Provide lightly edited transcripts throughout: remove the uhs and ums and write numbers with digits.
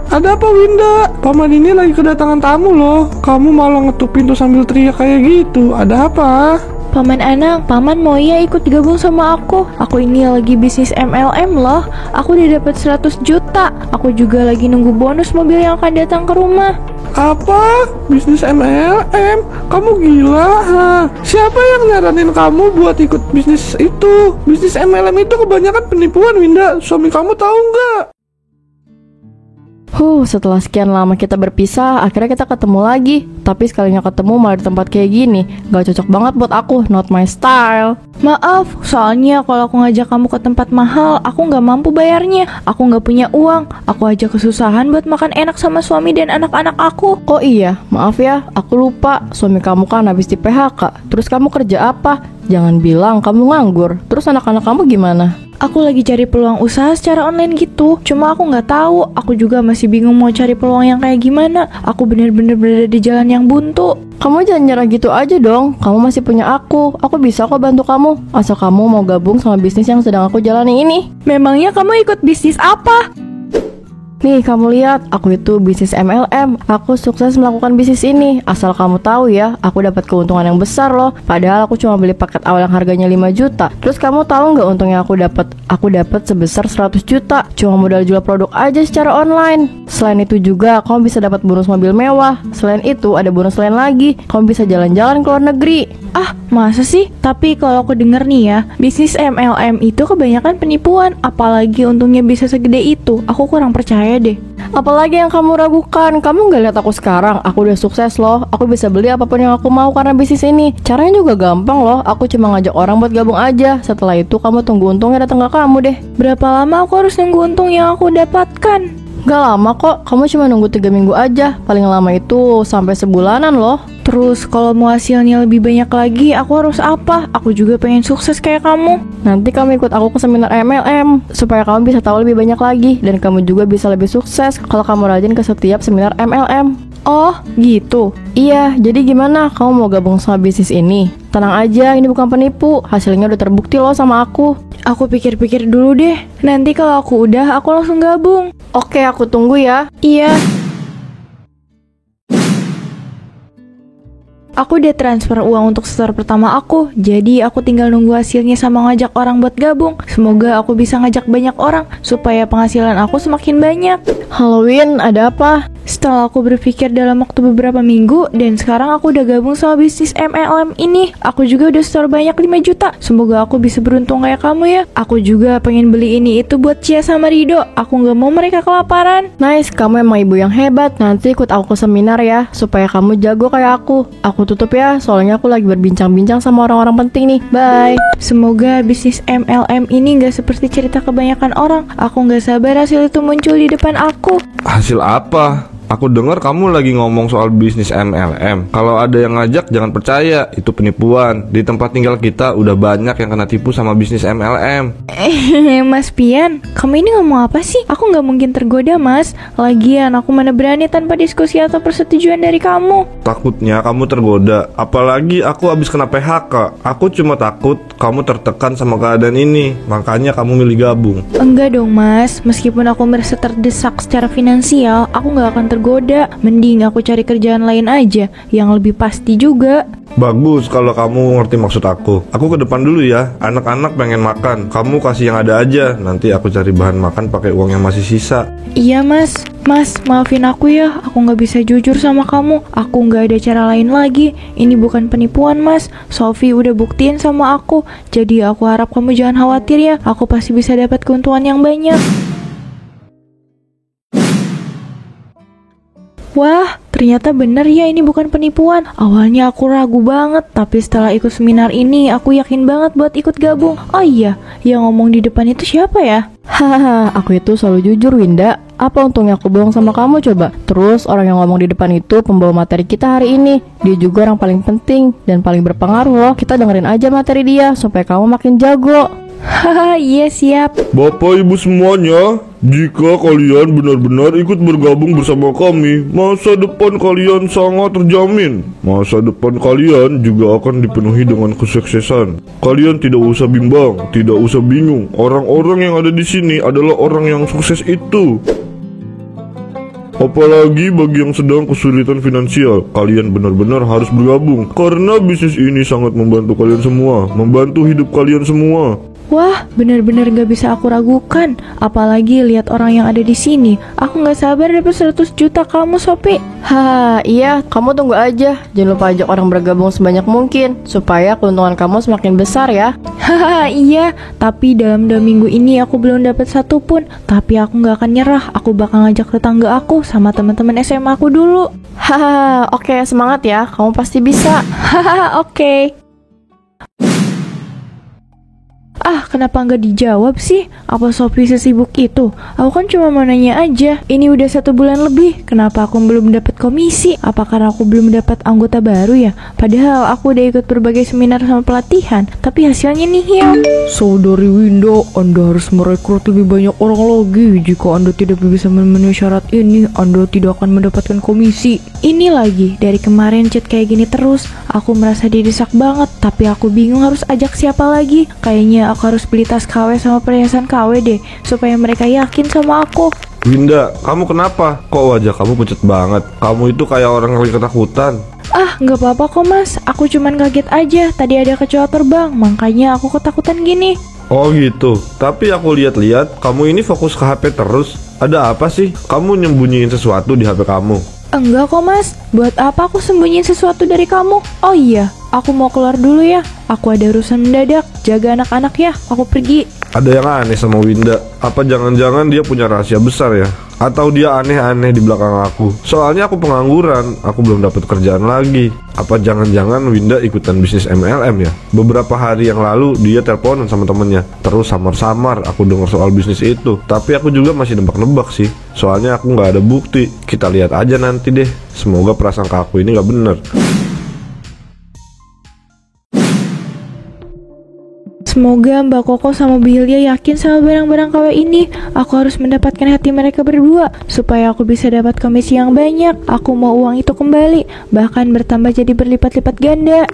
Ada apa Winda? Paman ini lagi kedatangan tamu loh. Kamu malah ngetuk pintu sambil teriak kayak gitu. Ada apa? Paman Anang, Paman mau ya ikut gabung sama aku? Aku ini lagi bisnis MLM loh. Aku udah dapat 100 juta. Aku juga lagi nunggu bonus mobil yang akan datang ke rumah. Apa? Bisnis MLM? Kamu gila? Ha? Siapa yang nyaranin kamu buat ikut bisnis itu? Bisnis MLM itu kebanyakan penipuan Winda. Suami kamu tahu nggak? Setelah sekian lama kita berpisah, akhirnya kita ketemu lagi. Tapi sekalinya ketemu malah di tempat kayak gini. Gak cocok banget buat aku, not my style. Maaf, soalnya kalau aku ngajak kamu ke tempat mahal, aku nggak mampu bayarnya. Aku nggak punya uang. Aku aja kesusahan buat makan enak sama suami dan anak-anak aku. Oh iya, maaf ya, aku lupa. Suami kamu kan habis di PHK. Terus kamu kerja apa? Jangan bilang kamu nganggur. Terus anak-anak kamu gimana? Aku lagi cari peluang usaha secara online gitu. Cuma aku nggak tahu. Aku juga masih bingung mau cari peluang yang kayak gimana. Aku bener-bener berada di jalan yang buntu. Kamu jangan nyerah gitu aja dong. Kamu masih punya aku. Aku bisa kok bantu kamu. Asal kamu mau gabung sama bisnis yang sedang aku jalani ini. Memangnya kamu ikut bisnis apa? Nih kamu lihat, aku itu bisnis MLM. Aku sukses melakukan bisnis ini. Asal kamu tahu ya, aku dapat keuntungan yang besar loh. Padahal aku cuma beli paket awal yang harganya 5 juta. Terus kamu tahu nggak untungnya aku dapat? Aku dapat sebesar 100 juta. Cuma modal jual produk aja secara online. Selain itu juga, kamu bisa dapat bonus mobil mewah. Selain itu, ada bonus lain lagi. Kamu bisa jalan-jalan ke luar negeri. Ah, masa sih? Tapi kalau aku denger nih ya, bisnis MLM itu kebanyakan penipuan. Apalagi untungnya bisa segede itu. Aku kurang percaya deh. Apalagi yang kamu ragukan? Kamu gak lihat aku sekarang? Aku udah sukses loh. Aku bisa beli apapun yang aku mau karena bisnis ini. Caranya juga gampang loh. Aku cuma ngajak orang buat gabung aja. Setelah itu kamu tunggu untungnya datang ke kamu deh. Berapa lama aku harus nunggu untung yang aku dapatkan? Gak lama kok, kamu cuma nunggu 3 minggu aja. Paling lama itu sampai sebulanan loh. Terus kalau mau hasilnya lebih banyak lagi, aku harus apa? Aku juga pengen sukses kayak kamu. Nanti kamu ikut aku ke seminar MLM supaya kamu bisa tahu lebih banyak lagi. Dan kamu juga bisa lebih sukses kalau kamu rajin ke setiap seminar MLM. Oh, gitu. Iya, jadi gimana? Kamu mau gabung sama bisnis ini? Tenang aja, ini bukan penipu. Hasilnya udah terbukti loh sama aku. Aku pikir-pikir dulu deh. Nanti kalau aku udah, aku langsung gabung. Oke, aku tunggu ya. Iya. Aku udah transfer uang untuk store pertama aku. Jadi aku tinggal nunggu hasilnya sama ngajak orang buat gabung. Semoga aku bisa ngajak banyak orang supaya penghasilan aku semakin banyak. Halloween, ada apa? Setelah aku berpikir dalam waktu beberapa minggu, dan sekarang aku udah gabung sama bisnis MLM ini. Aku juga udah store banyak 5 juta. Semoga aku bisa beruntung kayak kamu ya. Aku juga pengen beli ini itu buat Cia sama Rido. Aku gak mau mereka kelaparan. Nice, kamu emang ibu yang hebat. Nanti ikut aku ke seminar ya, supaya kamu jago kayak aku. Aku tutup ya, soalnya aku lagi berbincang-bincang sama orang-orang penting nih. Bye. Semoga bisnis MLM ini gak seperti cerita kebanyakan orang. Aku gak sabar hasil itu muncul di depan aku. Hasil apa? Aku dengar kamu lagi ngomong soal bisnis MLM. Kalau ada yang ngajak jangan percaya, itu penipuan. Di tempat tinggal kita udah banyak yang kena tipu sama bisnis MLM. Mas Pian, kamu ini ngomong apa sih? Aku gak mungkin tergoda mas. Lagian aku mana berani tanpa diskusi atau persetujuan dari kamu. Takutnya kamu tergoda. Apalagi aku habis kena PHK. Aku cuma takut kamu tertekan sama keadaan ini. Makanya kamu milih gabung. Enggak dong mas. Meskipun aku merasa terdesak secara finansial, aku gak akan tergoda. Mending aku cari kerjaan lain aja yang lebih pasti juga. Bagus kalau kamu ngerti maksud aku. Aku ke depan dulu ya. Anak-anak pengen makan. Kamu kasih yang ada aja. Nanti aku cari bahan makan pakai uang yang masih sisa. Iya mas. Mas, maafin aku ya. Aku gak bisa jujur sama kamu. Aku gak ada cara lain lagi. Ini bukan penipuan mas. Sophie udah buktiin sama aku. Jadi aku harap kamu jangan khawatir ya. Aku pasti bisa dapat keuntungan yang banyak. Wah, ternyata bener ya ini bukan penipuan. Awalnya aku ragu banget, tapi setelah ikut seminar ini, aku yakin banget buat ikut gabung. Oh iya, yang ngomong di depan itu siapa ya? Hahaha, aku itu selalu jujur Winda. Apa untungnya aku bohong sama kamu coba? Terus orang yang ngomong di depan itu pembawa materi kita hari ini. Dia juga orang paling penting dan paling berpengaruh loh. Kita dengerin aja materi dia supaya kamu makin jago. Haha, iya siap. Bapak ibu semuanya, jika kalian benar-benar ikut bergabung bersama kami, masa depan kalian sangat terjamin. Masa depan kalian juga akan dipenuhi dengan kesuksesan. Kalian tidak usah bimbang, tidak usah bingung. Orang-orang yang ada di sini adalah orang yang sukses itu. Apalagi bagi yang sedang kesulitan finansial, kalian benar-benar harus bergabung. Karena bisnis ini sangat membantu kalian semua, membantu hidup kalian semua. Wah, benar-benar gak bisa aku ragukan. Apalagi lihat orang yang ada di sini. Aku gak sabar dapat 100 juta kamu, Sopi. Haha, iya, kamu tunggu aja. Jangan lupa ajak orang bergabung sebanyak mungkin supaya keuntungan kamu semakin besar ya. Haha, iya. Tapi dalam 2 minggu ini aku belum dapat satu pun. Tapi aku gak akan nyerah. Aku bakal ngajak tetangga aku sama teman-teman SMA aku dulu. Hahaha, oke, semangat ya. Kamu pasti bisa. Hahaha, oke. Ah, kenapa nggak dijawab sih? Apa Sophie sesibuk itu? Aku kan cuma mau nanya aja. Ini udah 1 bulan lebih. Kenapa aku belum dapat komisi? Apa karena aku belum dapat anggota baru ya? Padahal aku udah ikut berbagai seminar sama pelatihan. Tapi hasilnya nihil. Saudari Winda, Anda harus merekrut lebih banyak orang lagi. Jika Anda tidak bisa memenuhi syarat ini, Anda tidak akan mendapatkan komisi. Ini lagi, dari kemarin chat kayak gini terus. Aku merasa didesak banget. Tapi aku bingung harus ajak siapa lagi. Kayaknya aku harus beli tas KW sama perhiasan KW deh, supaya mereka yakin sama aku. Winda, kamu kenapa? Kok wajah kamu pucat banget? Kamu itu kayak orang lagi ketakutan. Ah, nggak apa-apa kok mas. Aku cuman kaget aja. Tadi ada kecoa terbang, makanya aku ketakutan gini. Oh gitu, tapi aku lihat-lihat kamu ini fokus ke HP terus. Ada apa sih? Kamu nyembunyiin sesuatu di HP kamu? Enggak kok mas. Buat apa aku sembunyiin sesuatu dari kamu? Oh iya, aku mau keluar dulu ya. Aku ada urusan mendadak. Jaga anak-anak ya, aku pergi. Ada yang aneh sama Winda. Apa jangan-jangan dia punya rahasia besar ya? Atau dia aneh-aneh di belakang aku? Soalnya aku pengangguran, aku belum dapat kerjaan lagi. Apa jangan-jangan Winda ikutan bisnis MLM ya? Beberapa hari yang lalu dia teleponan sama temennya. Terus samar-samar aku dengar soal bisnis itu. Tapi aku juga masih nebak-nebak sih. Soalnya aku nggak ada bukti. Kita lihat aja nanti deh. Semoga prasangka aku ini nggak bener. Semoga Mbak Koko sama Bu Hilya yakin sama barang-barang KW ini. Aku harus mendapatkan hati mereka berdua, supaya aku bisa dapat komisi yang banyak. Aku mau uang itu kembali, bahkan bertambah jadi berlipat-lipat ganda.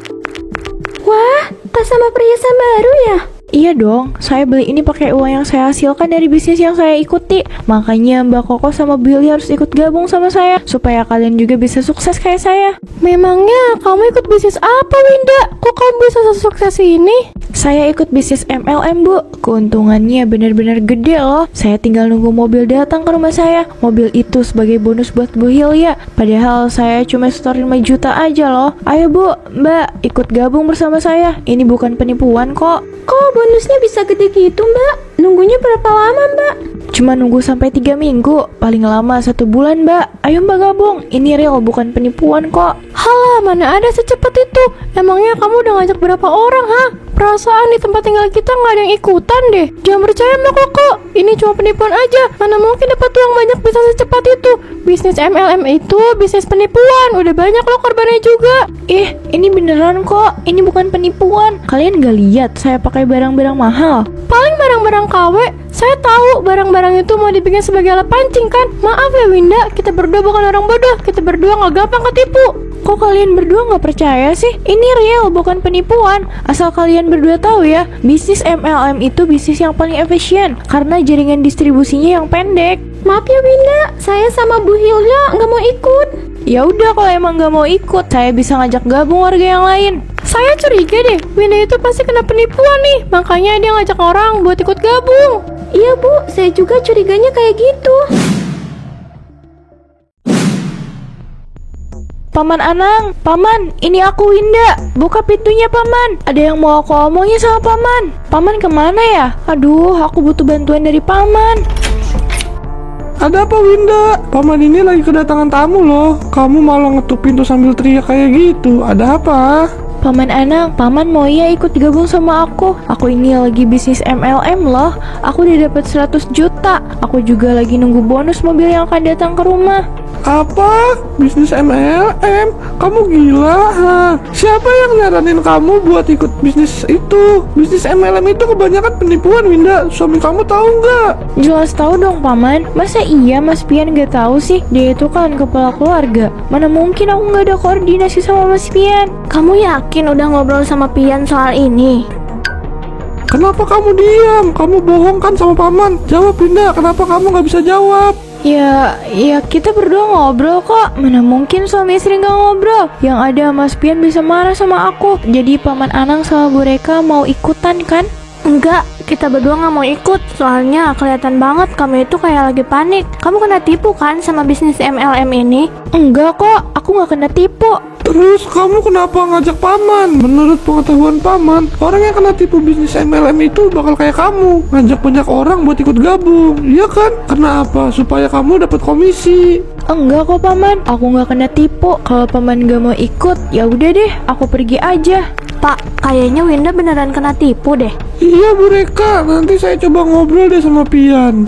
Wah, tas sama perhiasan baru ya? Iya dong, saya beli ini pakai uang yang saya hasilkan dari bisnis yang saya ikuti. Makanya Mbak Koko sama Bu Hilya harus ikut gabung sama saya, supaya kalian juga bisa sukses kayak saya. Memangnya kamu ikut bisnis apa, Winda? Kok kamu bisa sukses ini? Saya ikut bisnis MLM, Bu. Keuntungannya benar-benar gede loh. Saya tinggal nunggu mobil datang ke rumah saya. Mobil itu sebagai bonus buat Bu Hilya. Padahal saya cuma setor 5 juta aja loh. Ayo Bu, Mbak, ikut gabung bersama saya. Ini bukan penipuan kok. Kok bonusnya bisa gede gitu, Mbak? Nunggunya berapa lama, Mbak? Cuma nunggu sampai 3 minggu. Paling lama 1 bulan, Mbak. Ayo Mbak gabung. Ini real, bukan penipuan kok. Halah, mana ada secepat itu? Emangnya kamu udah ngajak berapa orang, ha? Perasaan di tempat tinggal kita nggak ada yang ikutan deh. Jangan percaya Mbak Koko. Ini cuma penipuan aja. Mana mungkin dapat uang banyak bisa secepat itu? Bisnis MLM itu bisnis penipuan. Udah banyak loh korbannya juga. Ini beneran kok. Ini bukan penipuan. Kalian gak lihat saya pakai barang-barang mahal? Paling barang-barang KW. Saya tahu barang-barang itu mau dibikin sebagai alat pancing kan? Maaf ya Winda, kita berdua bukan orang bodoh. Kita berdua nggak gampang ketipu. Kok kalian berdua nggak percaya sih? Ini real, bukan penipuan. Asal kalian berdua tahu ya, bisnis MLM itu bisnis yang paling efisien karena jaringan distribusinya yang pendek. Maaf ya Winda, saya sama Bu Hilya nggak mau ikut. Ya udah, kalau emang nggak mau ikut, saya bisa ngajak gabung warga yang lain. Saya curiga deh, Winda itu pasti kena penipuan nih. Makanya dia ngajak orang buat ikut gabung. Iya Bu, saya juga curiganya kayak gitu. Paman Anang, Paman, ini aku Winda. Buka pintunya Paman. Ada yang mau aku omongin sama Paman. Paman kemana ya? Aduh, aku butuh bantuan dari Paman. Ada apa Winda? Paman ini lagi kedatangan tamu loh. Kamu malah ngetuk pintu sambil teriak kayak gitu. Ada apa? Paman Anang, Paman mau ya ikut gabung sama aku. Aku ini lagi bisnis MLM loh. Aku udah dapat 100 juta. Aku juga lagi nunggu bonus mobil yang akan datang ke rumah. Apa? Bisnis MLM? Kamu gila, ha? Siapa yang nyaranin kamu buat ikut bisnis itu? Bisnis MLM itu kebanyakan penipuan, Winda. Suami kamu tahu nggak? Jelas tahu dong Paman. Masa iya Mas Pian gak tahu sih? Dia itu kan kepala keluarga. Mana mungkin aku gak ada koordinasi sama Mas Pian. Kamu yakin udah ngobrol sama Pian soal ini? Kenapa kamu diam? Kamu bohong kan sama paman? Jawab Winda, kenapa kamu nggak bisa jawab? Ya kita berdua ngobrol kok. Mana mungkin suami istri nggak ngobrol? Yang ada Mas Pian bisa marah sama aku. Jadi Paman Anang sama Bu Reka mau ikutan kan? Enggak, kita berdua nggak mau ikut. Soalnya kelihatan banget kamu itu kayak lagi panik. Kamu kena tipu kan sama bisnis MLM ini? Enggak kok, aku nggak kena tipu. Terus kamu kenapa ngajak paman? Menurut pengetahuan paman, orang yang kena tipu bisnis MLM itu bakal kayak kamu, ngajak banyak orang buat ikut gabung, iya kan? Kenapa? Supaya kamu dapat komisi. Enggak kok Paman, aku nggak kena tipu. Kalau Paman nggak mau ikut, ya udah deh, aku pergi aja. Pak, kayaknya Winda beneran kena tipu deh. Iya Bu Reka, nanti saya coba ngobrol deh sama Pian.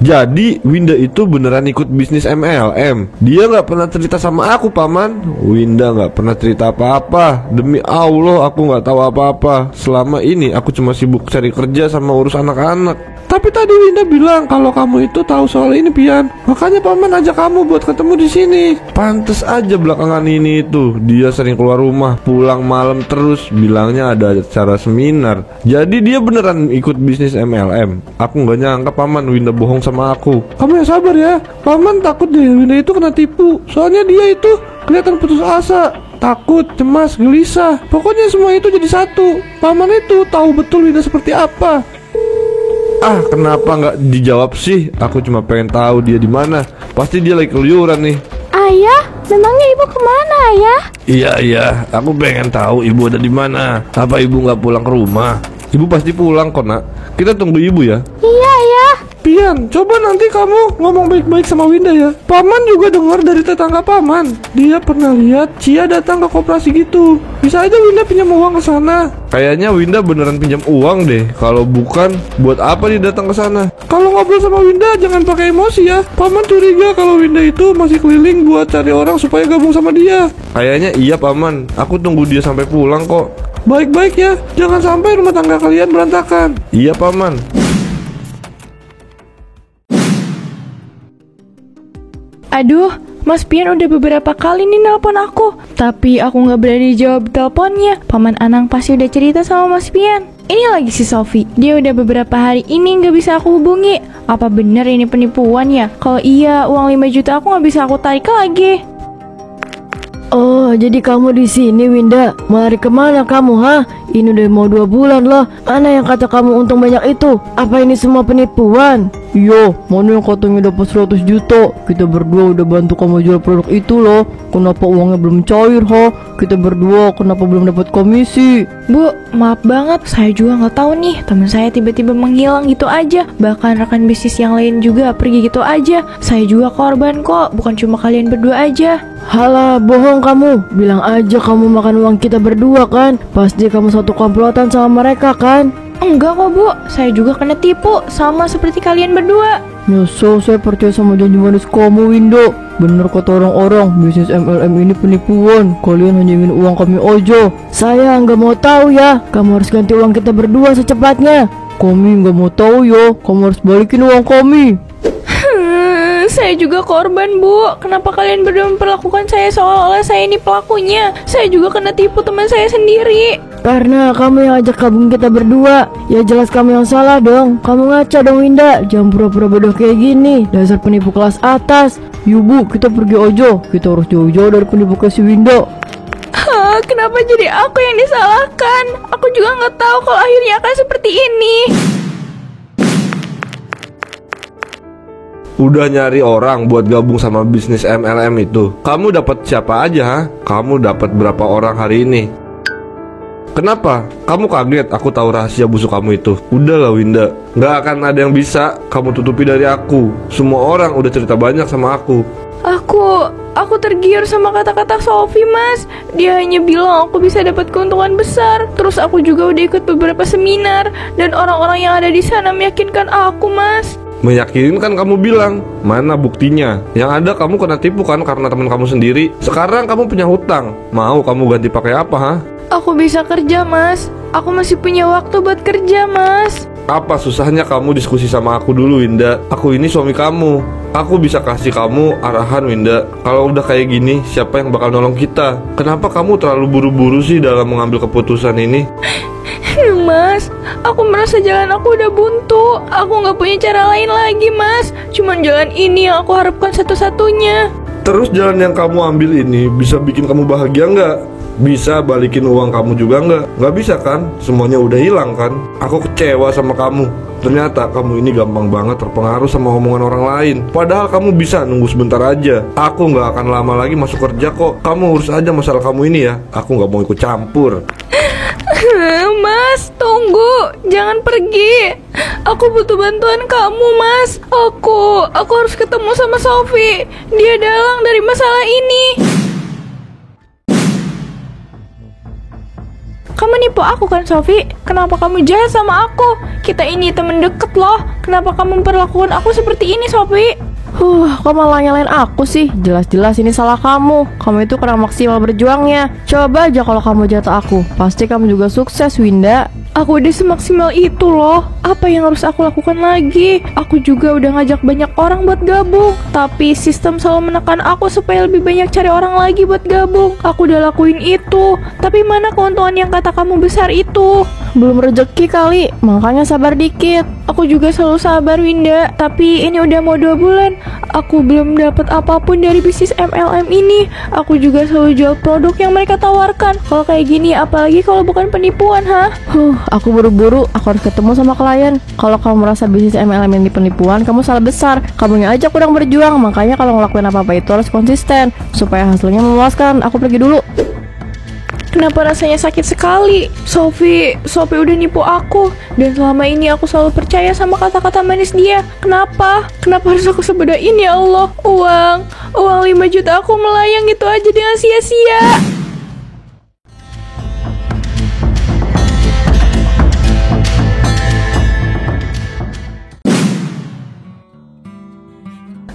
Jadi Winda itu beneran ikut bisnis MLM. Dia nggak pernah cerita sama aku, Paman. Winda nggak pernah cerita apa-apa. Demi Allah, aku nggak tahu apa-apa. Selama ini aku cuma sibuk cari kerja sama urus anak-anak. Tapi tadi Winda bilang kalau kamu itu tahu soal ini, Pian. Makanya paman ajak kamu buat ketemu di sini. Pantes aja belakangan ini itu dia sering keluar rumah, pulang malam terus, bilangnya ada acara seminar. Jadi dia beneran ikut bisnis MLM. Aku nggak nyangka Paman Winda bohong sama aku. Kamu yang sabar ya. Paman takut deh Winda itu kena tipu. Soalnya dia itu kelihatan putus asa, takut, cemas, gelisah. Pokoknya semua itu jadi satu. Paman itu tahu betul Winda seperti apa. Kenapa nggak dijawab sih? Aku cuma pengen tahu dia di mana. Pasti dia lagi keluyuran nih. Ayah, memangnya ibu kemana ayah? Iya, aku pengen tahu ibu ada di mana. Apa ibu nggak pulang ke rumah? Ibu pasti pulang kok, Nak. Kita tunggu ibu ya. Iya ayah. Pian, coba nanti kamu ngomong baik-baik sama Winda ya. Paman juga dengar dari tetangga paman. Dia pernah lihat Cia datang ke koperasi gitu. Bisa aja Winda pinjam uang ke sana. Kayaknya Winda beneran pinjam uang deh. Kalau bukan, buat apa dia datang ke sana? Kalau ngobrol sama Winda jangan pakai emosi ya. Paman curiga kalau Winda itu masih keliling buat cari orang supaya gabung sama dia. Kayaknya iya, Paman. Aku tunggu dia sampai pulang kok. Baik-baik ya, jangan sampai rumah tangga kalian berantakan. Iya, Paman. Aduh, Mas Pian udah beberapa kali nih nelpon aku, tapi aku nggak berani jawab teleponnya. Paman Anang pasti udah cerita sama Mas Pian. Ini lagi si Sofi, dia udah beberapa hari ini nggak bisa aku hubungi. Apa bener ini penipuan ya? Kalau iya, uang 5 juta aku nggak bisa aku tarik lagi. Oh, jadi kamu di sini, Winda. Mau lari kemana kamu, ha? Ini udah mau 2 bulan loh. Mana yang kata kamu untung banyak itu? Apa ini semua penipuan? Iya, mana yang katanya dapat 100 juta? Kita berdua udah bantu kamu jual produk itu loh. Kenapa uangnya belum cair, ha? Kita berdua kenapa belum dapat komisi? Bu, maaf banget, saya juga nggak tahu nih. Teman saya tiba-tiba menghilang gitu aja. Bahkan rekan bisnis yang lain juga pergi gitu aja. Saya juga korban kok, bukan cuma kalian berdua aja. Halah, bohong kamu. Bilang aja kamu makan uang kita berdua kan? Pasti kamu satu komplotan sama mereka kan? Enggak kok Bu, saya juga kena tipu, sama seperti kalian berdua. Nyesel saya percaya sama janji manis kamu, Winda. Bener kata orang-orang, bisnis MLM ini penipuan. Kalian hanya ingin uang kami aja. Saya nggak mau tahu ya. Kamu harus ganti uang kita berdua secepatnya. Kami nggak mau tahu ya. Kamu harus balikin uang kami. Saya juga korban Bu. Kenapa kalian berdua memperlakukan saya seolah-olah saya ini pelakunya? Saya juga kena tipu teman saya sendiri. Karena kamu yang ajak gabung kita berdua. Ya jelas kamu yang salah dong. Kamu ngaca dong, Winda. Jangan pura-pura bodoh kayak gini. Dasar penipu kelas atas. Yuk Bu, kita pergi aja. Kita harus jauh-jauh dari penipu kayak si Winda. Kenapa jadi aku yang disalahkan? Aku juga nggak tahu kalau akhirnya akan seperti ini. Udah nyari orang buat gabung sama bisnis MLM itu. Kamu dapat siapa aja, ha? Kamu dapat berapa orang hari ini? Kenapa? Kamu kaget aku tahu rahasia busuk kamu itu? Udahlah Winda, nggak akan ada yang bisa kamu tutupi dari aku. Semua orang udah cerita banyak sama aku. Aku tergiur sama kata-kata Sofi, Mas. Dia hanya bilang aku bisa dapat keuntungan besar. Terus aku juga udah ikut beberapa seminar dan orang-orang yang ada di sana meyakinkan aku, Mas. Meyakinkan kamu bilang, mana buktinya? Yang ada kamu kena tipu kan karena teman kamu sendiri. Sekarang kamu punya hutang. Mau kamu ganti pakai apa, ha? Aku bisa kerja, Mas. Aku masih punya waktu buat kerja, Mas. Apa susahnya kamu diskusi sama aku dulu, Winda? Aku ini suami kamu. Aku bisa kasih kamu arahan, Winda. Kalau udah kayak gini, siapa yang bakal nolong kita? Kenapa kamu terlalu buru-buru sih dalam mengambil keputusan ini? Mas, aku merasa jalan aku udah buntu. Aku nggak punya cara lain lagi, Mas. Cuman jalan ini yang aku harapkan satu-satunya. Terus jalan yang kamu ambil ini bisa bikin kamu bahagia nggak? Bisa balikin uang kamu juga nggak? Nggak bisa kan? Semuanya udah hilang kan? Aku kecewa sama kamu. Ternyata kamu ini gampang banget terpengaruh sama omongan orang lain. Padahal kamu bisa nunggu sebentar aja. Aku nggak akan lama lagi masuk kerja kok. Kamu urus aja masalah kamu ini ya. Aku nggak mau ikut campur. Mas, tunggu. Jangan pergi. Aku butuh bantuan kamu, Mas. Aku harus ketemu sama Sofi. Dia dalang dari masalah ini. Kamu nipu aku kan, Sofi? Kenapa kamu jahat sama aku? Kita ini temen deket loh. Kenapa kamu memperlakukan aku seperti ini, Sofi? Kok malah nyalain aku sih? Jelas-jelas ini salah kamu. Kamu itu kurang maksimal berjuangnya. Coba aja kalau kamu jatuh aku. Pasti kamu juga sukses, Winda. Aku udah semaksimal itu loh. Apa yang harus aku lakukan lagi? Aku juga udah ngajak banyak orang buat gabung. Tapi sistem selalu menekan aku supaya lebih banyak cari orang lagi buat gabung. Aku udah lakuin itu. Tapi mana keuntungan yang kata kamu besar itu? Belum rezeki kali, makanya sabar dikit. Aku juga selalu sabar, Winda. Tapi ini udah mau 2 bulan. Aku belum dapat apapun dari bisnis MLM ini. Aku juga selalu jual produk yang mereka tawarkan. Kalau kayak gini, apalagi kalau bukan penipuan, Aku buru-buru, aku harus ketemu sama klien. Kalau kamu merasa bisnis MLM ini penipuan, kamu salah besar. Kamunya aja kurang berjuang, makanya kalau ngelakuin apa-apa itu harus konsisten supaya hasilnya memuaskan. Aku pergi dulu. Kenapa rasanya sakit sekali? Sofi udah nipu aku. Dan selama ini aku selalu percaya sama kata-kata manis dia. Kenapa? Kenapa harus aku sebodoh ini, ya Allah? Uang 5 juta aku melayang gitu aja dengan sia-sia.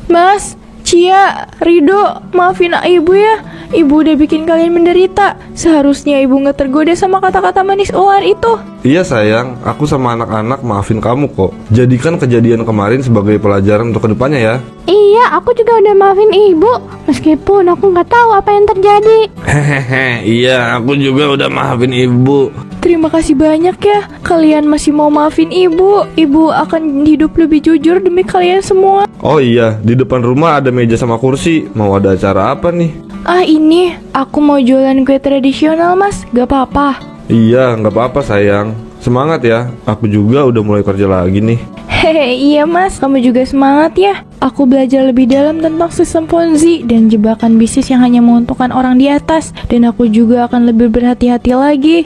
Mas, Cia, Rido, maafin ibu ya. Ibu udah bikin kalian menderita. Seharusnya ibu gak tergoda sama kata-kata manis ular itu. Iya sayang, aku sama anak-anak maafin kamu kok. Jadikan kejadian kemarin sebagai pelajaran untuk kedepannya ya. Iya, aku juga udah maafin ibu. Meskipun aku nggak tahu apa yang terjadi. Hehehe, iya aku juga udah maafin ibu. Terima kasih banyak ya. Kalian masih mau maafin ibu. Ibu akan hidup lebih jujur demi kalian semua. Oh iya, di depan rumah ada meja sama kursi. Mau ada acara apa nih? Ini aku mau jualan kue tradisional, Mas. Gak apa-apa? Iya, nggak apa-apa sayang. Semangat ya, aku juga udah mulai kerja lagi nih. Hehe, iya Mas, kamu juga semangat ya. Aku belajar lebih dalam tentang sistem Ponzi dan jebakan bisnis yang hanya menguntungkan orang di atas. Dan aku juga akan lebih berhati-hati lagi.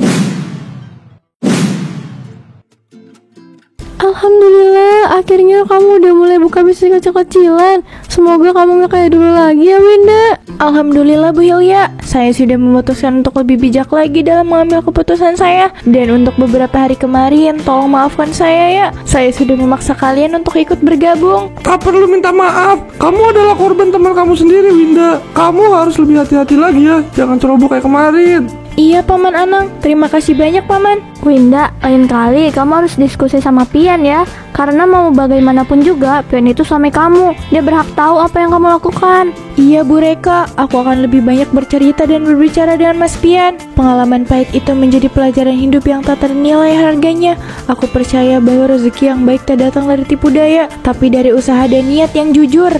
Alhamdulillah, akhirnya kamu udah mulai buka bisnis kecil-kecilan. Semoga kamu gak kayak dulu lagi ya, Winda. Alhamdulillah Bu Hilya, saya sudah memutuskan untuk lebih bijak lagi dalam mengambil keputusan saya. Dan untuk beberapa hari kemarin, tolong maafkan saya ya. Saya sudah memaksa kalian untuk ikut bergabung. Tak perlu minta maaf. Kamu adalah korban teman kamu sendiri, Winda. Kamu harus lebih hati-hati lagi ya. Jangan ceroboh kayak kemarin. Iya Paman Anang, terima kasih banyak Paman. Winda, lain kali kamu harus diskusi sama Pian ya. Karena mau bagaimanapun juga, Pian itu suami kamu. Dia berhak tahu apa yang kamu lakukan. Iya Bu Reka, aku akan lebih banyak bercerita dan berbicara dengan Mas Pian. Pengalaman pahit itu menjadi pelajaran hidup yang tak ternilai harganya. Aku percaya bahwa rezeki yang baik tak datang dari tipu daya, tapi dari usaha dan niat yang jujur.